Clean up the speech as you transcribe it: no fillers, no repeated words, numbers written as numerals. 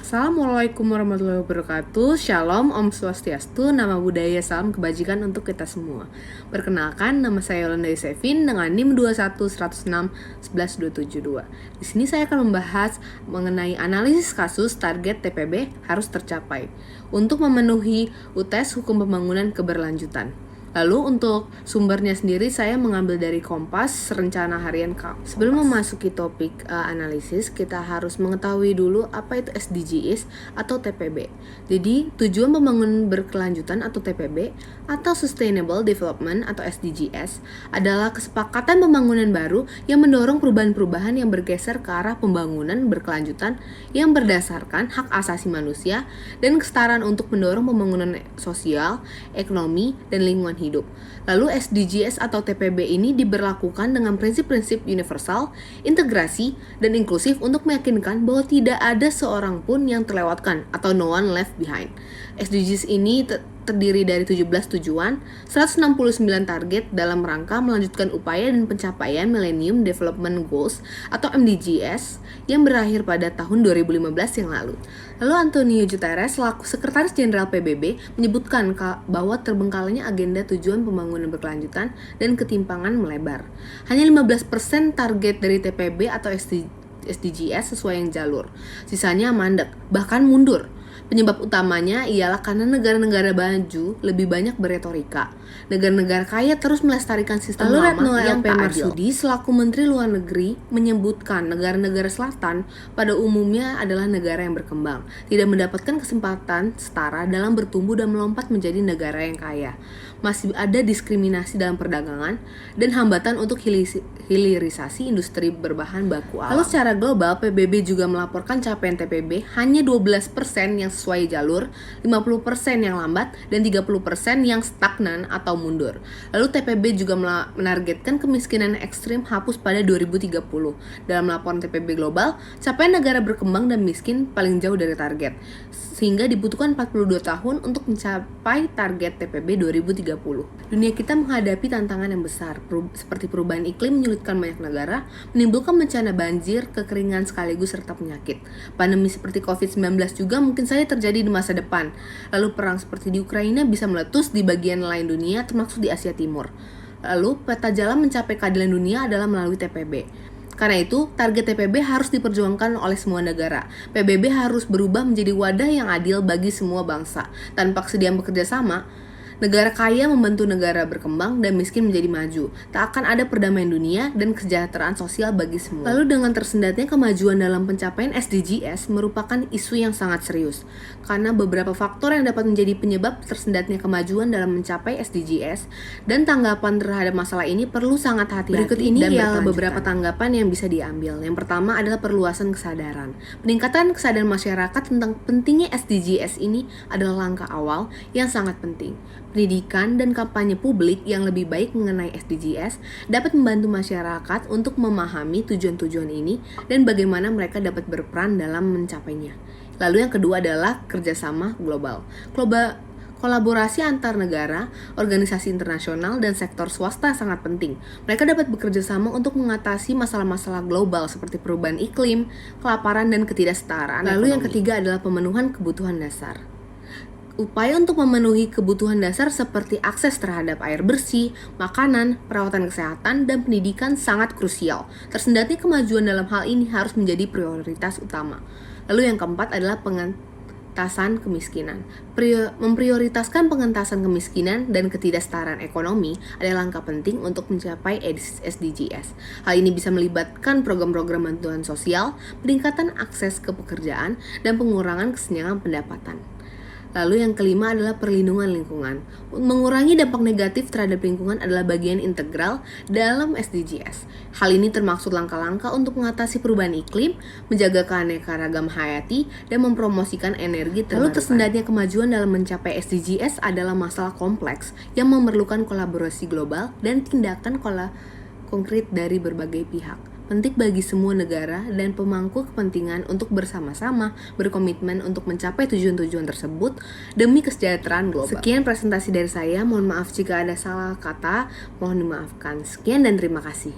Assalamualaikum warahmatullahi wabarakatuh. Shalom, Om Swastiastu, nama budaya, salam kebajikan untuk kita semua. Perkenalkan, nama saya Yolanda Yusefin dengan NIM 211616172. Di sini saya akan membahas mengenai analisis kasus target TPB harus tercapai untuk memenuhi UTS Hukum Pembangunan Keberlanjutan. Lalu untuk sumbernya sendiri saya mengambil dari Kompas, Rencana Harian Kompas. Sebelum memasuki topik analisis, kita harus mengetahui dulu apa itu SDGs atau TPB. Jadi, tujuan pembangunan berkelanjutan atau TPB atau Sustainable Development atau SDGs adalah kesepakatan pembangunan baru yang mendorong perubahan-perubahan yang bergeser ke arah pembangunan berkelanjutan yang berdasarkan hak asasi manusia dan kesetaraan untuk mendorong pembangunan sosial, ekonomi, dan lingkungan hidup. Lalu SDGs atau TPB ini diberlakukan dengan prinsip-prinsip universal, integrasi, dan inklusif untuk meyakinkan bahwa tidak ada seorang pun yang terlewatkan atau no one left behind. SDGs ini terdiri dari 17 tujuan, 169 target dalam rangka melanjutkan upaya dan pencapaian Millennium Development Goals atau MDGs yang berakhir pada tahun 2015 yang lalu. Lalu Antonio Guterres selaku Sekretaris Jenderal PBB menyebutkan bahwa terbengkalainya agenda tujuan pembangunan berkelanjutan dan ketimpangan melebar. Hanya 15% target dari TPB atau SDGs sesuai yang jalur. Sisanya mandek, bahkan mundur. Penyebab utamanya ialah karena negara-negara maju lebih banyak berretorika. Negara-negara kaya terus melestarikan sistem lama yang tak adil. Marsudi selaku Menteri Luar Negeri menyebutkan negara-negara selatan pada umumnya adalah negara yang berkembang, tidak mendapatkan kesempatan setara dalam bertumbuh dan melompat menjadi negara yang kaya. Masih ada diskriminasi dalam perdagangan dan hambatan untuk hilirisasi industri berbahan baku alam. Lalu secara global, PBB juga melaporkan capaian TPB hanya 12% yang sesuai jalur, 50% yang lambat, dan 30% yang stagnan atau mundur. Lalu TPB juga menargetkan kemiskinan ekstrim hapus pada 2030. Dalam laporan TPB global, capaian negara berkembang dan miskin paling jauh dari target, sehingga dibutuhkan 42 tahun untuk mencapai target TPB 2030. Dunia kita menghadapi tantangan yang besar, seperti perubahan iklim menyulitkan banyak negara, menimbulkan bencana banjir, kekeringan sekaligus serta penyakit. Pandemi seperti COVID-19 juga mungkin saja terjadi di masa depan. Lalu perang seperti di Ukraina bisa meletus di bagian lain dunia, termasuk di Asia Timur. Lalu peta jalan mencapai keadilan dunia adalah melalui TPB. Karena itu, target TPB harus diperjuangkan oleh semua negara. PBB harus berubah menjadi wadah yang adil bagi semua bangsa. Tanpa kesediaan bekerja sama, negara kaya membantu negara berkembang dan miskin menjadi maju. Tak akan ada perdamaian dunia dan kesejahteraan sosial bagi semua. Lalu dengan tersendatnya kemajuan dalam pencapaian SDGs merupakan isu yang sangat serius. Karena beberapa faktor yang dapat menjadi penyebab tersendatnya kemajuan dalam mencapai SDGs dan tanggapan terhadap masalah ini perlu sangat hati-hati. Berikut ini ialah beberapa tanggapan yang bisa diambil. Yang pertama adalah perluasan kesadaran. Peningkatan kesadaran masyarakat tentang pentingnya SDGs ini adalah langkah awal yang sangat penting. Pendidikan dan kampanye publik yang lebih baik mengenai SDGs dapat membantu masyarakat untuk memahami tujuan-tujuan ini dan bagaimana mereka dapat berperan dalam mencapainya. Lalu yang kedua adalah kerjasama global. Kolaborasi antar negara, organisasi internasional, dan sektor swasta sangat penting. Mereka dapat bekerja sama untuk mengatasi masalah-masalah global seperti perubahan iklim, kelaparan, dan ketidaksetaraan. Lalu yang ketiga adalah pemenuhan kebutuhan dasar. Upaya untuk memenuhi kebutuhan dasar seperti akses terhadap air bersih, makanan, perawatan kesehatan, dan pendidikan sangat krusial. Tersendatnya kemajuan dalam hal ini harus menjadi prioritas utama. Lalu yang keempat adalah pengentasan kemiskinan. Memprioritaskan pengentasan kemiskinan dan ketidaksetaraan ekonomi adalah langkah penting untuk mencapai SDGs. Hal ini bisa melibatkan program-program bantuan sosial, peningkatan akses ke pekerjaan, dan pengurangan kesenjangan pendapatan. Lalu yang kelima adalah perlindungan lingkungan. Mengurangi dampak negatif terhadap lingkungan adalah bagian integral dalam SDGs. Hal ini termaksud langkah-langkah untuk mengatasi perubahan iklim, menjaga keanekaragaman hayati, dan mempromosikan energi terbarukan. Lalu tersendatnya kemajuan dalam mencapai SDGs adalah masalah kompleks yang memerlukan kolaborasi global dan tindakan konkret dari berbagai pihak. Penting bagi semua negara dan pemangku kepentingan untuk bersama-sama berkomitmen untuk mencapai tujuan-tujuan tersebut demi kesejahteraan global. Sekian presentasi dari saya, mohon maaf jika ada salah kata, mohon dimaafkan. Sekian dan terima kasih.